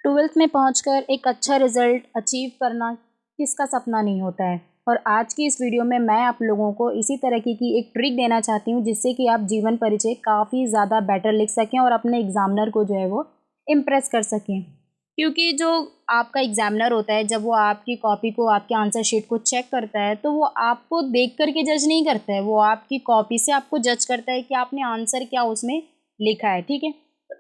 Twelfth में पहुंचकर एक अच्छा रिजल्ट अचीव करना किसका सपना नहीं होता है। और आज की इस वीडियो में मैं आप लोगों को इसी तरीके की एक ट्रिक देना चाहती हूं जिससे कि आप जीवन परिचय काफ़ी ज़्यादा बेटर लिख सकें और अपने एग्जामिनर को जो है वो इम्प्रेस कर सकें। क्योंकि जो आपका एग्जामिनर होता है जब वो आपकी कॉपी को, आपके आंसर शीट को चेक करता है तो वो आपको देख करके जज नहीं करता है, वो आपकी कॉपी से आपको जज करता है कि आपने आंसर क्या उसमें लिखा है। ठीक है,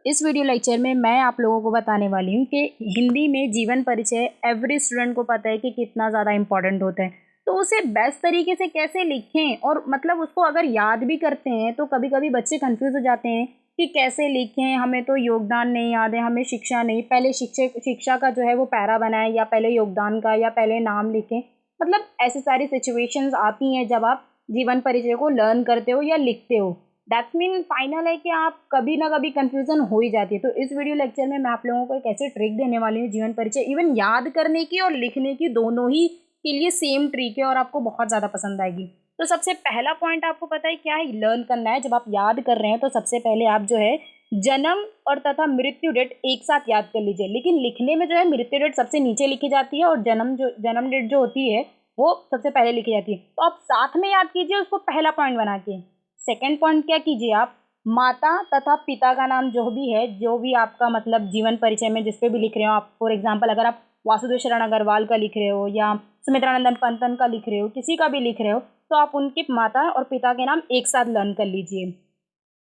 इस वीडियो लेक्चर में मैं आप लोगों को बताने वाली हूँ कि हिंदी में जीवन परिचय एवरी स्टूडेंट को पता है कि कितना ज़्यादा इम्पॉर्टेंट होता है, तो उसे बेस्ट तरीके से कैसे लिखें। और मतलब उसको अगर याद भी करते हैं तो कभी कभी बच्चे कंफ्यूज हो जाते हैं कि कैसे लिखें, हमें तो योगदान नहीं याद है, हमें शिक्षा नहीं, पहले शिक्षा का जो है वो पैरा बनाएं या पहले योगदान का या पहले नाम लिखें। मतलब ऐसी सारी सिचुएशंस आती हैं जब आप जीवन परिचय को लर्न करते हो या लिखते हो। दैट्स मीन फाइनल है कि आप कभी ना कभी कंफ्यूजन हो ही जाती है। तो इस वीडियो लेक्चर में मैं आप लोगों को एक ऐसी ट्रिक देने वाली हूँ जीवन परिचय इवन याद करने की और लिखने की, दोनों ही के लिए सेम ट्रिक है और आपको बहुत ज़्यादा पसंद आएगी। तो सबसे पहला पॉइंट आपको पता है क्या है, लर्न करना है। जब आप याद कर रहे हैं तो सबसे पहले आप जो है जन्म और तथा मृत्यु डेट एक साथ याद कर लीजिए। लेकिन लिखने में जो है मृत्यु डेट सबसे नीचे लिखी जाती है और जन्म डेट जो होती है वो सबसे पहले लिखी जाती है। तो आप साथ में याद कीजिए उसको पहला पॉइंट बना के। सेकेंड पॉइंट क्या कीजिए, आप माता तथा पिता का नाम जो भी है, जो भी आपका मतलब जीवन परिचय में जिस पे भी लिख रहे हो आप, फॉर एग्जांपल अगर आप वासुदेव शरण अग्रवाल का लिख रहे हो या सुमित्रानंदन पंतन का लिख रहे हो, किसी का भी लिख रहे हो, तो आप उनके माता और पिता के नाम एक साथ लर्न कर लीजिए।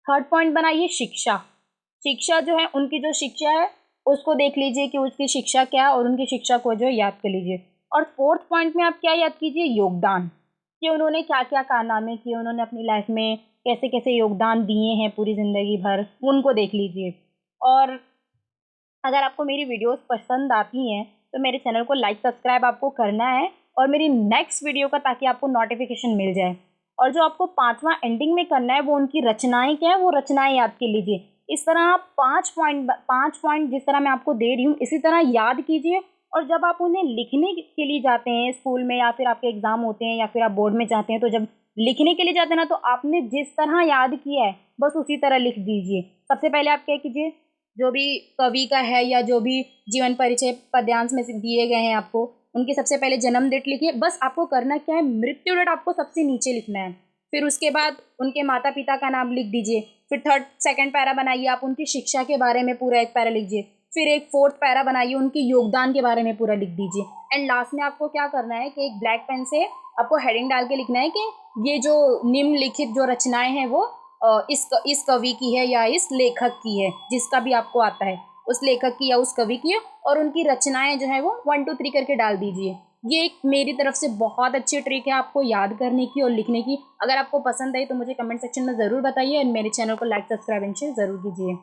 थर्ड पॉइंट बनाइए शिक्षा। शिक्षा जो है, उनकी जो शिक्षा है उसको देख लीजिए कि उसकी शिक्षा क्या है और उनकी शिक्षा को जो है याद कर लीजिए। और फोर्थ पॉइंट में आप क्या याद कीजिए, योगदान, कि उन्होंने क्या क्या कारनामे किए, उन्होंने अपनी लाइफ में कैसे कैसे योगदान दिए हैं पूरी ज़िंदगी भर, उनको देख लीजिए। और अगर आपको मेरी वीडियोस पसंद आती हैं तो मेरे चैनल को लाइक सब्सक्राइब आपको करना है और मेरी नेक्स्ट वीडियो का ताकि आपको नोटिफिकेशन मिल जाए। और जो आपको पांचवा एंडिंग में करना है वो उनकी रचनाएं क्या है, वो रचनाएं याद कर लीजिए। इस तरह आप पांच पॉइंट जिस तरह मैं आपको दे रही हूँ इसी तरह याद कीजिए। और जब आप उन्हें लिखने के लिए जाते हैं स्कूल में या फिर आपके एग्जाम होते हैं या फिर आप बोर्ड में जाते हैं, तो जब लिखने के लिए जाते हैं ना, तो आपने जिस तरह याद किया है बस उसी तरह लिख दीजिए। सबसे पहले आप क्या कीजिए, जो भी कवि का है या जो भी जीवन परिचय पद्यांश में से दिए गए हैं आपको, उनकी सबसे पहले जन्म डेट लिखिए। बस आपको करना क्या है, मृत्यु डेट आपको सबसे नीचे लिखना है। फिर उसके बाद उनके माता पिता का नाम लिख दीजिए। फिर सेकंड पैरा बनाइए, आप उनकी शिक्षा के बारे में पूरा एक पैरा लिख दीजिए। फिर एक फोर्थ पैरा बनाइए, उनके योगदान के बारे में पूरा लिख दीजिए। एंड लास्ट में आपको क्या करना है कि एक ब्लैक पेन से आपको हेडिंग डाल के लिखना है कि ये जो निम्नलिखित जो रचनाएं हैं वो इस कवि की है या इस लेखक की है, जिसका भी आपको आता है उस लेखक की या उस कवि की है। और उनकी रचनाएं जो है वो 1 2 3 करके डाल दीजिए। ये एक मेरी तरफ से बहुत अच्छी ट्रिक है आपको याद करने की और लिखने की। अगर आपको पसंद आई तो मुझे कमेंट सेक्शन में ज़रूर बताइए और मेरे चैनल को लाइक सब्सक्राइब एंड शेयर ज़रूर कीजिए।